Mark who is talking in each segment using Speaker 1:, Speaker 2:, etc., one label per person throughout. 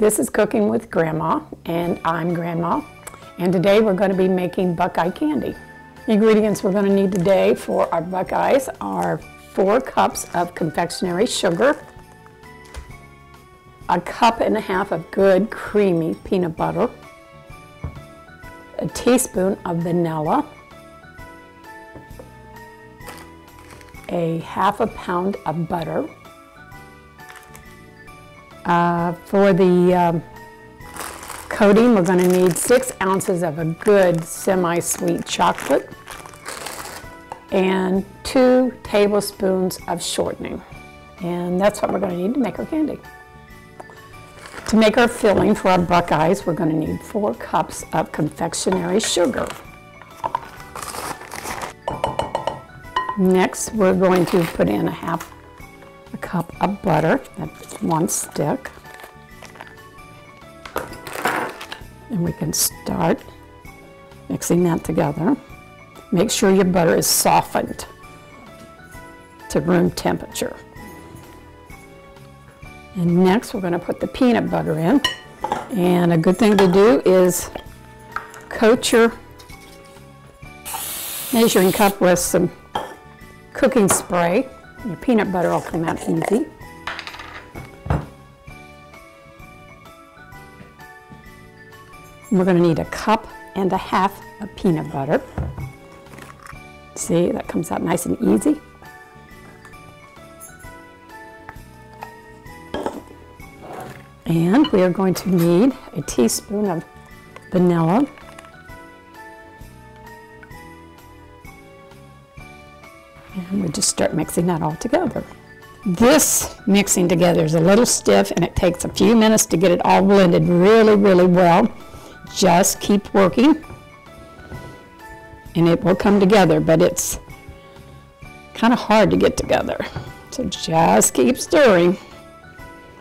Speaker 1: This is Cooking with Grandma, and I'm Grandma. And today we're going to be making Buckeye candy. The ingredients we're going to need today for our Buckeyes are 4 cups of confectionery sugar, a cup and a half of good creamy peanut butter, a teaspoon of vanilla, a half a pound of butter. For the coating, we're going to need 6 ounces of a good semi-sweet chocolate and 2 tablespoons of shortening. And that's what we're going to need to make our candy. To make our filling for our Buckeyes, we're going to need 4 cups of confectionery sugar. Next, we're going to put in a cup of butter, that's 1 stick. And we can start mixing that together. Make sure your butter is softened to room temperature. And next we're going to put the peanut butter in. And a good thing to do is coat your measuring cup with some cooking spray. Your peanut butter will come out easy. We're going to need a cup and a half of peanut butter. See, that comes out nice and easy. And we are going to need a teaspoon of vanilla. And we just start mixing that all together. This mixing together is a little stiff and it takes a few minutes to get it all blended really, really well. Just keep working and it will come together, but it's kind of hard to get together. So just keep stirring.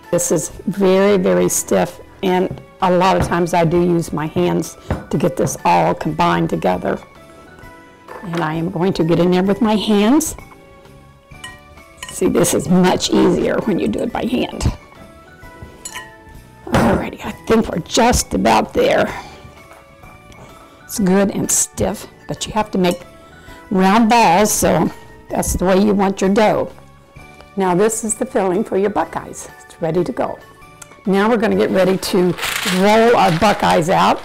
Speaker 1: This is very, very stiff, and a lot of times I do use my hands to get this all combined together. And I am going to get in there with my hands. See, this is much easier when you do it by hand. Alrighty, I think we're just about there. It's good and stiff, but you have to make round balls, so that's the way you want your dough. Now this is the filling for your Buckeyes. It's ready to go. Now we're going to get ready to roll our Buckeyes out,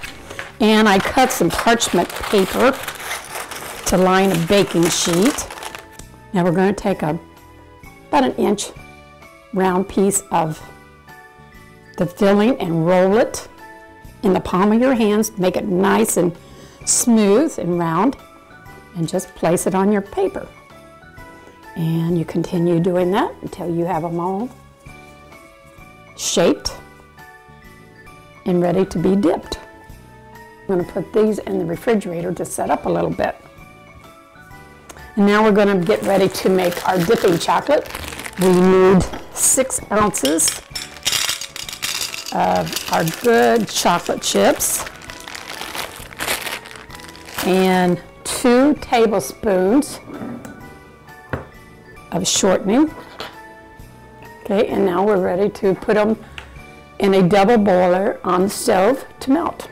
Speaker 1: and I cut some parchment paper to line a baking sheet. Now we're going to take about an inch round piece of the filling and roll it in the palm of your hands, make it nice and smooth and round, and just place it on your paper. And you continue doing that until you have them all shaped and ready to be dipped. I'm going to put these in the refrigerator to set up a little bit. And now we're going to get ready to make our dipping chocolate. We need 6 ounces of our good chocolate chips and 2 tablespoons of shortening. Okay, and now we're ready to put them in a double boiler on the stove to melt.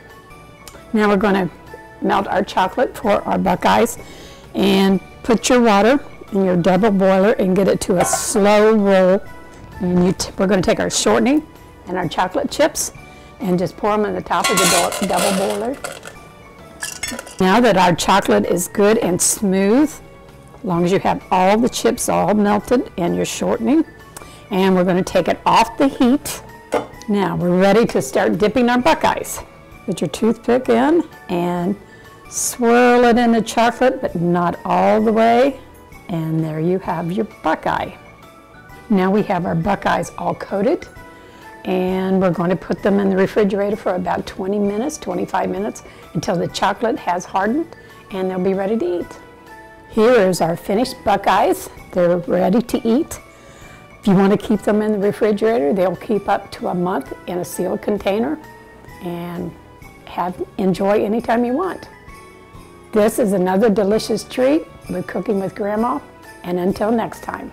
Speaker 1: Now we're going to melt our chocolate for our Buckeyes, and put your water in your double boiler and get it to a slow roll. And we're going to take our shortening and our chocolate chips and just pour them in the top of the double boiler. Now that our chocolate is good and smooth, as long as you have all the chips all melted and your shortening, and we're going to take it off the heat. Now we're ready to start dipping our Buckeyes. Put your toothpick in and swirl it in the chocolate, but not all the way. And there you have your Buckeye. Now we have our Buckeyes all coated, and we're going to put them in the refrigerator for about 20 minutes, 25 minutes, until the chocolate has hardened and they'll be ready to eat. Here is our finished Buckeyes. They're ready to eat. If you want to keep them in the refrigerator, they'll keep up to a month in a sealed container and enjoy anytime you want. This is another delicious treat with Cooking with Grandma, and until next time.